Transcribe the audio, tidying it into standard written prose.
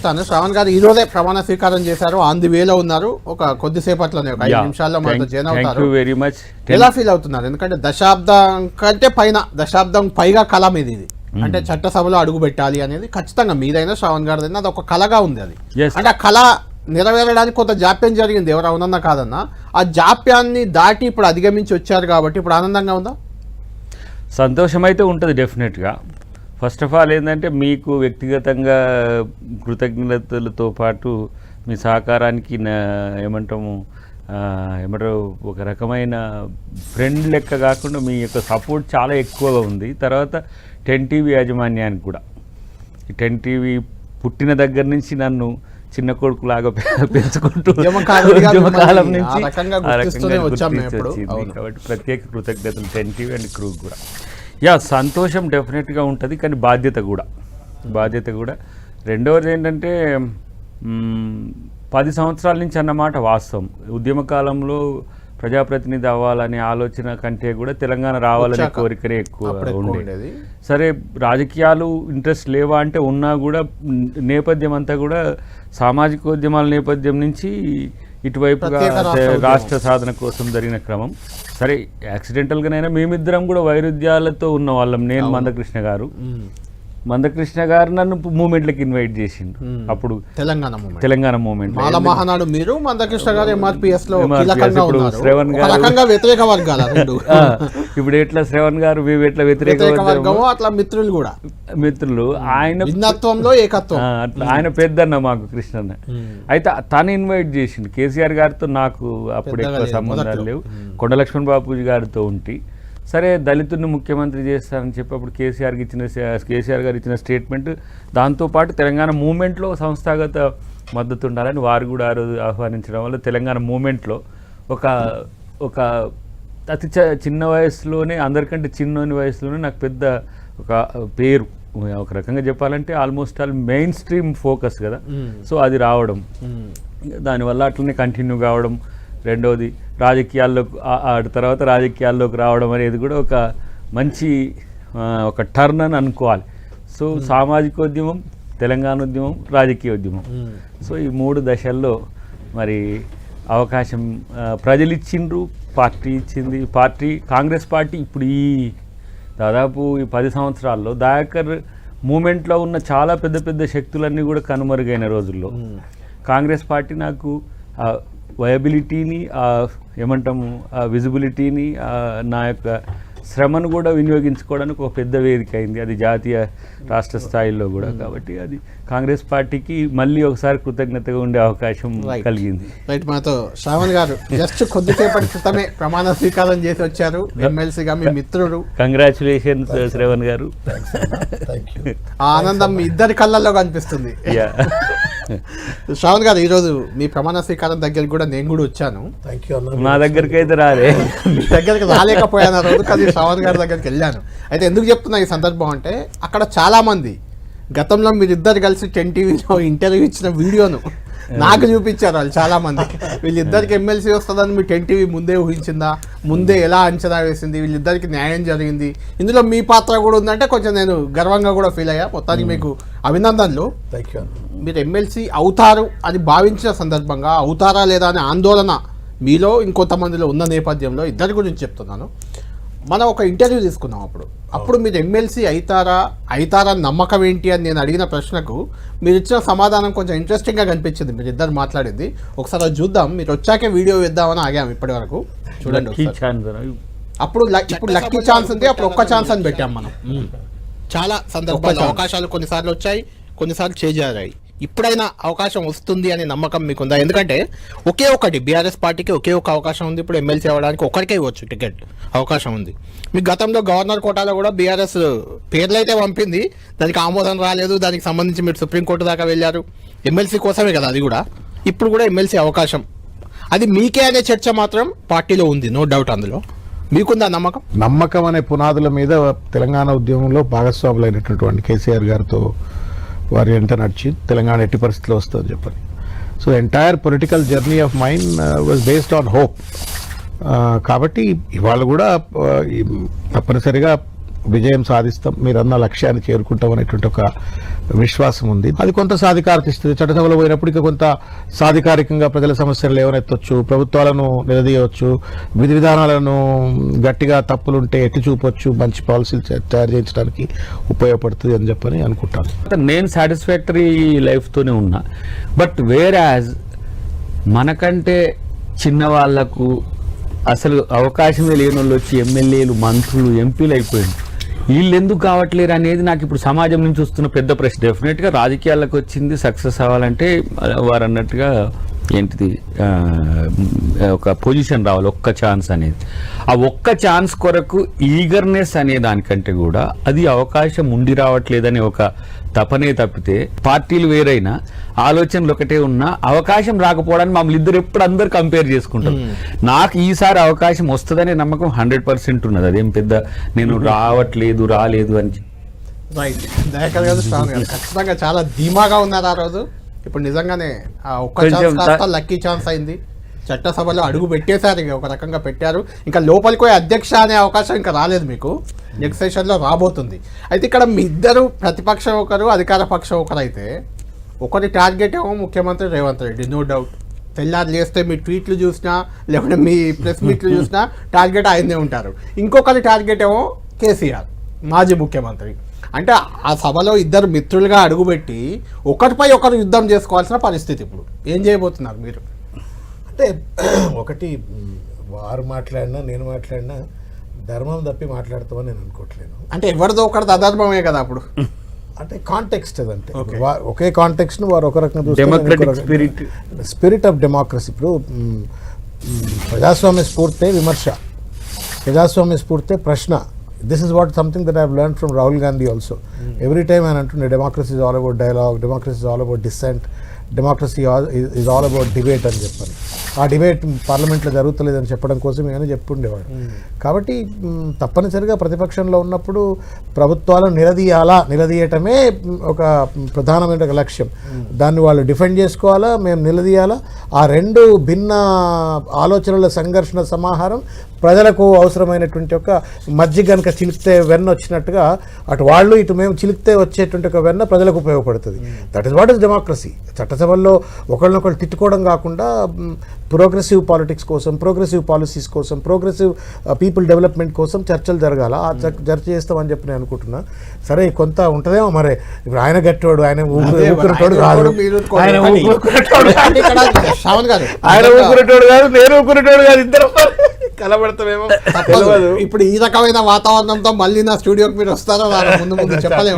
చెప్తాను. శ్రావణ్ గారు ఈ రోజే ప్రమాణ స్వీకారం చేశారు, ఆన్ ది వేలో ఉన్నారు. ఒక కొద్దిసేపట్లోనే, ఒక 5 నిమిషాల్లో మనతో జాయిన్ అవుతారు. ఎలా ఫీల్ అవుతున్నారు? ఎందుకంటే దశాబ్దం కంటే పైన, దశాబ్దం పైగా కళ మీది ఇది. అంటే చట్టసభలో అడుగు పెట్టాలి అనేది ఖచ్చితంగా మీదైనా శ్రావణ్ గారిదైనా అది ఒక కళగా ఉంది. అది అంటే ఆ కళ నెరవేరడానికి కొంత జాప్యం జరిగింది, ఎవరు అవునన్నా కాదన్నా. ఆ జాప్యాన్ని దాటి ఇప్పుడు అధిగమించి వచ్చారు కాబట్టి ఇప్పుడు ఆనందంగా ఉందా? సంతోషం అయితే ఉంటుంది డెఫినెట్గా. ఫస్ట్ ఆఫ్ ఆల్ ఏంటంటే మీకు వ్యక్తిగతంగా కృతజ్ఞతలతో పాటు మీ సహకారానికి ఏమంటారు ఒక రకమైన ఫ్రెండ్ లెక్క కాకుండా మీ యొక్క సపోర్ట్ చాలా ఎక్కువగా ఉంది. తర్వాత 10 టీవీ యాజమాన్యానికి కూడా, ఈ 10 టీవీ పుట్టిన దగ్గర నుంచి నన్ను చిన్న కొడుకులాగా పెంచుకుంటూ ఉద్యమకాలం నుంచి కాబట్టి ప్రత్యేక కృతజ్ఞతలు 10 టీవీ అండ్ క్రూ కూడా. సంతోషం డెఫినెట్గా ఉంటుంది, కానీ బాధ్యత కూడా. రెండవది ఏంటంటే 10 సంవత్సరాల నుంచి అన్నమాట వాస్తవం. ఉద్యమకాలంలో ప్రజాప్రతినిధి అవ్వాలనే ఆలోచన కంటే కూడా తెలంగాణ రావాలనే కోరికనే ఎక్కువ ఉండేది. సరే రాజకీయాలు ఇంట్రెస్ట్ లేవా అంటే ఉన్నా కూడా నేపథ్యం అంతా కూడా సామాజికోద్యమాల నేపథ్యం నుంచి ఇటువైపుగా రాష్ట్ర సాధన కోసం జరిగిన క్రమం. సరే యాక్సిడెంటల్గానైనా మేమిద్దరం కూడా వైరుధ్యాలతో ఉన్న వాళ్ళం. నేను మందకృష్ణ గారు నన్ను మూమెంట్లకు ఇన్వైట్ చేసిండు. అప్పుడు తెలంగాణ మూమెంట్ మహానాడు మీరు మందకృష్ణ గారు MRPS లో శ్రవణ్ గారు వ్యతిరేక వర్గాలు. ఇప్పుడు ఎట్లా శ్రవణ్ గారు మేము ఎట్లా వ్యతిరేక వర్గము, అట్లా మిత్రులు ఆయన భిన్నత్వంలో ఏకత్వం, అట్లా ఆయన పెద్దన్న మాకు కృష్ణన్న. అయితే తను ఇన్వైట్ చేసిండు. కేసీఆర్ గారితో నాకు అప్పుడు ఎక్కువ సంబంధాలు లేవు, కొండ లక్ష్మణ్ బాపూజీ గారితో ఉంటే సరే దళితుడిని ముఖ్యమంత్రి చేస్తారని చెప్పి అప్పుడు కేసీఆర్ గారు ఇచ్చిన స్టేట్మెంట్, దాంతోపాటు తెలంగాణ మూమెంట్లో సంస్థాగత మద్దతు ఉండాలని వారు కూడా ఆ రోజు ఆహ్వానించడం వల్ల తెలంగాణ మూమెంట్లో ఒక అతి చిన్న వయసులోనే, అందరికంటే చిన్నోని వయసులోనే నాకు పెద్ద ఒక పేరు, ఒక రకంగా చెప్పాలంటే almost all main stream focus కదా. సో అది రావడం, దానివల్ల అట్లనే కంటిన్యూ కావడం. రెండవది తర్వాత రాజకీయాల్లోకి రావడం అనేది కూడా ఒక మంచి ఒక టర్న్ అని అనుకోవాలి. సో సామాజికోద్యమం, తెలంగాణ ఉద్యమం, రాజకీయ ఉద్యమం, సో ఈ 3 దశల్లో మరి అవకాశం ప్రజలు ఇచ్చిండ్రు, పార్టీ ఇచ్చింది. కాంగ్రెస్ పార్టీ ఇప్పుడు ఈ దాదాపు ఈ 10 సంవత్సరాల్లో దయాకర్ మూమెంట్లో ఉన్న చాలా పెద్ద పెద్ద శక్తులన్నీ కూడా కనుమరుగైన రోజుల్లో కాంగ్రెస్ పార్టీ నాకు వయబిలిటీని, విజిబిలిటీని, నా యొక్క శ్రమను కూడా వినియోగించుకోవడానికి ఒక పెద్ద వేదిక అయింది, అది జాతీయ రాష్ట్ర స్థాయిలో కూడా. కాబట్టి అది కాంగ్రెస్ పార్టీకి మళ్ళీ ఒకసారి కృతజ్ఞతగా ఉండే అవకాశం కలిగింది. రైట్, మనతో శ్రావణ్ గారు జస్ట్ కొద్దిసేపటి క్రితమే ప్రమాణ స్వీకారం చేసి వచ్చారు, ఎమ్మెల్సీగా మీ మిత్రుడు. కంగ్రాచులేషన్స్ శ్రవణ్ గారు. ఆ ఆనందం మీ ఇద్దరి కళ్ళల్లో కనిపిస్తుంది. శ్రావణ్ గారు ఈరోజు మీ ప్రమాణ స్వీకారం దగ్గరికి కూడా నేను కూడా వచ్చాను. మా దగ్గరికి అయితే రాలే, మీ దగ్గరికి రాలేకపోయాను ఆ రోజు, కానీ శ్రావణ్ గారి దగ్గరికి వెళ్ళాను. అయితే ఎందుకు చెప్తున్నా ఈ సందర్భం అంటే, అక్కడ చాలా మంది గతంలో మీరిద్దరు కలిసి 10 టీవీలో ఇంటర్వ్యూ ఇచ్చిన వీడియోను నాకు చూపించారు వాళ్ళు చాలా మంది. వీళ్ళిద్దరికి ఎమ్మెల్సీ వస్తుందని మీ 10 టీవీ ముందే ఊహించిందా, ముందే ఎలా అంచనా వేసింది, వీళ్ళిద్దరికి న్యాయం జరిగింది, ఇందులో మీ పాత్ర కూడా ఉందంటే కొంచెం నేను గర్వంగా కూడా ఫీల్ అయ్యా. మొత్తానికి మీకు అభినందనలు. మీరు ఎమ్మెల్సీ అవుతారు అని భావించిన సందర్భంగా అవుతారా లేదా అనే ఆందోళన మీలో ఇంకొంతమందిలో ఉన్న నేపథ్యంలో ఇద్దరి గురించి చెప్తున్నాను. మనం ఒక ఇంటర్వ్యూ తీసుకున్నాం, అప్పుడు మీరు ఎమ్మెల్సీ అవుతారా నమ్మకం ఏంటి అని నేను అడిగిన ప్రశ్నకు మీరు ఇచ్చిన సమాధానం కొంచెం ఇంట్రెస్టింగ్గా కనిపించింది. మీరు ఇద్దరు మాట్లాడింది ఒకసారి అది చూద్దాం. మీరు వచ్చాకే వీడియో వేద్దామని ఆగాము ఇప్పటి వరకు, చూడండి. ఇప్పుడు లక్కీ ఛాన్స్ ఉంది, అప్పుడు ఒక్క ఛాన్స్ అని పెట్టాం మనం. చాలా సందర్భాలు అవకాశాలు కొన్నిసార్లు వచ్చాయి, కొన్నిసార్లు చేజారాయి. ఇప్పుడైనా అవకాశం వస్తుంది అనే నమ్మకం మీకుందా? ఎందుకంటే ఒకే ఒకటి బీఆర్ఎస్ పార్టీకి ఒకే ఒక అవకాశం ఉంది, ఇప్పుడు ఎమ్మెల్సీ అవ్వడానికి ఒక్కరికే ఇవ్వచ్చు టికెట్ అవకాశం ఉంది. మీకు గతంలో గవర్నర్ కోటాలో కూడా బీఆర్ఎస్ పేర్లు అయితే పంపింది, దానికి ఆమోదం రాలేదు, దానికి సంబంధించి మీరు సుప్రీంకోర్టు దాకా వెళ్ళారు, ఎమ్మెల్సీ కోసమే కదా అది కూడా. ఇప్పుడు కూడా ఎమ్మెల్సీ అవకాశం అది మీకే అనే చర్చ మాత్రం పార్టీలో ఉంది, నో డౌట్. అందులో మీకుందా నమ్మకం అనే పునాదుల మీద తెలంగాణ ఉద్యమంలో భాగస్వాములైనటువంటి కేసీఆర్ గారితో వారి వెంట నడిచి తెలంగాణ ఎట్టి పరిస్థితిలో వస్తుందని చెప్పని. So entire political journey of mine was based on hope. కాబట్టి ఇవాళ కూడా తప్పనిసరిగా విజయం సాధిస్తాం, మీరన్న లక్ష్యాన్ని చేరుకుంటాం అనేటువంటి ఒక విశ్వాసం ఉంది. అది కొంత సాధికారత ఇస్తుంది. చట్టసభలో పోయినప్పుడు ఇక కొంత సాధికారికంగా ప్రజల సమస్యలు లేవనెత్తవచ్చు, ప్రభుత్వాలను నిలదీయవచ్చు, విధి విధానాలను గట్టిగా తప్పులుంటే ఎత్తి చూపొచ్చు, మంచి పాలసీలు తయారు చేయించడానికి ఉపయోగపడుతుంది అని చెప్పని అనుకుంటాను. నేను సాటిస్ఫాక్టరీ లైఫ్తోనే ఉన్నా. బట్ వేర్ యాజ్ మనకంటే చిన్న వాళ్లకు అసలు అవకాశమే లేని వాళ్ళు వచ్చి ఎమ్మెల్యేలు, మంత్రులు, ఎంపీలు అయిపోయింది. వీళ్ళు ఎందుకు కావట్లేరు అనేది నాకు ఇప్పుడు సమాజం నుంచి వస్తున్న పెద్ద ప్రశ్న. డెఫినెట్గా రాజకీయాలకు వచ్చింది సక్సెస్ అవ్వాలంటే వారు అన్నట్టుగా ఏంటిది ఒక పొజిషన్ రావాలి, ఒక్క ఛాన్స్ అనేది. ఆ ఒక్క ఛాన్స్ కొరకు ఈగర్నెస్ అనే దానికంటే కూడా అది అవకాశం ఉండి రావట్లేదని ఒక తపనే తప్పితే పార్టీలు వేరైనా ఆలోచనలు ఒకటే ఉన్నా అవకాశం రాకపోవడానికి మమ్మల్ని ఇద్దరు ఎప్పుడు అందరు కంపేర్ చేసుకుంటారు. నాకు ఈసారి అవకాశం వస్తుందనే నమ్మకం 100% ఉన్నది. అదేం పెద్ద నేను రాలేదు అని. రైట్, దయాకర్ గారు, శ్రావణ్ గారు ఖచ్చితంగా చాలా ధీమాగా ఉన్నారు ఆ రోజు. ఇప్పుడు నిజంగానే ఆ ఒక్క ఛాన్స్ కాస్త లక్కీ ఛాన్స్ అయింది. చట్టసభలో అడుగు పెట్టేశారు, ఇక ఒక రకంగా పెట్టారు. ఇంకా లోపలికి పోయి అధ్యక్ష అనే అవకాశం ఇంకా రాలేదు మీకు, నెక్స్ట్ సెషన్లో రాబోతుంది. అయితే ఇక్కడ మీ ఇద్దరు, ప్రతిపక్షం ఒకరు, అధికార పక్షం ఒకరు అయితే, ఒకరి టార్గెట్ ఏమో ముఖ్యమంత్రి రేవంత్ రెడ్డి, నో డౌట్. తెల్లారు చేస్తే మీ ట్వీట్లు చూసినా లేకుంటే మీ ప్రెస్ మీట్లు చూసినా టార్గెట్ ఆయనే ఉంటారు. ఇంకొకరి టార్గెట్ ఏమో కేసీఆర్, మాజీ ముఖ్యమంత్రి. అంటే ఆ సభలో ఇద్దరు మిత్రులుగా అడుగుపెట్టి ఒకరిపై ఒకరు యుద్ధం చేసుకోవాల్సిన పరిస్థితి. ఇప్పుడు ఏం చేయబోతున్నారు మీరు? అంటే ఒకటి, వారు మాట్లాడినా నేను మాట్లాడినా ధర్మం తప్పి మాట్లాడతామని నేను అనుకోవట్లేను. అంటే ఎవరిదో ఒకరిది అధర్మమే కదా అప్పుడు. అంటే కాంటెక్స్ట్ అదంటే ఒకే కాంటెక్స్ట్ ను వారు ఒక రకంగా స్పిరిట్ ఆఫ్ డెమోక్రసీ. ఇప్పుడు ప్రజాస్వామ్య స్ఫూర్తే విమర్శ, ప్రజాస్వామ్య స్ఫూర్తే ప్రశ్న. This is what something that I've learned from Rahul Gandhi also. Every time I antunde democracy is all about dialogue, democracy is all about dissent, democracy is all about debate అని చెప్పాలి. ఆ debate పార్లమెంట్లో జరుగుతలేదని చెప్పడం కోసం ఏమైనా చెప్పుండేవాడు. కాబట్టి తప్పనిసరిగా ప్రతిపక్షంలో ఉన్నప్పుడు ప్రభుత్వాలను నిలదీయటమే ఒక ప్రధానమైన లక్ష్యం. దాన్ని వాళ్ళు డిఫెండ్ చేసుకోవాలా, మేము నిలదీయాలా. ఆ రెండు భిన్న ఆలోచనల సంఘర్షణ సమాహారం ప్రజలకు అవసరమైనటువంటి ఒక మధ్య కనుక చిలికితే వెన్న వచ్చినట్టుగా అటు వాళ్ళు ఇటు మేము చిలికితే వచ్చేటువంటి ఒక వెన్న ప్రజలకు ఉపయోగపడుతుంది. That is what is democracy. చట్టసభల్లో ఒకళ్ళనొకళ్ళు తిట్టుకోవడం కాకుండా ప్రోగ్రెసివ్ పాలిటిక్స్ కోసం, ప్రోగ్రెసివ్ పాలసీస్ కోసం, ప్రోగ్రెసివ్ పీపుల్ డెవలప్మెంట్ కోసం చర్చలు జరగాల. ఆ చర్చ చేస్తామని చెప్పి నేను అనుకుంటున్నా. సరే, కొంత ఉంటుందేమో మరి. ఇప్పుడు ఆయన గట్టివాడు, ఆయన ఊపిరిటోడు కాదు, ఆయన ఊపిరిటోడు కాదు, నేను ఊపిరిటోడు కాదు, ఇద్దరు కలబడతామేమో. ఇప్పుడు ఈ రకమైన వాతావరణంతో మళ్ళీ నా స్టూడియోకి మీరు వస్తారో ముందు చెప్పలేము.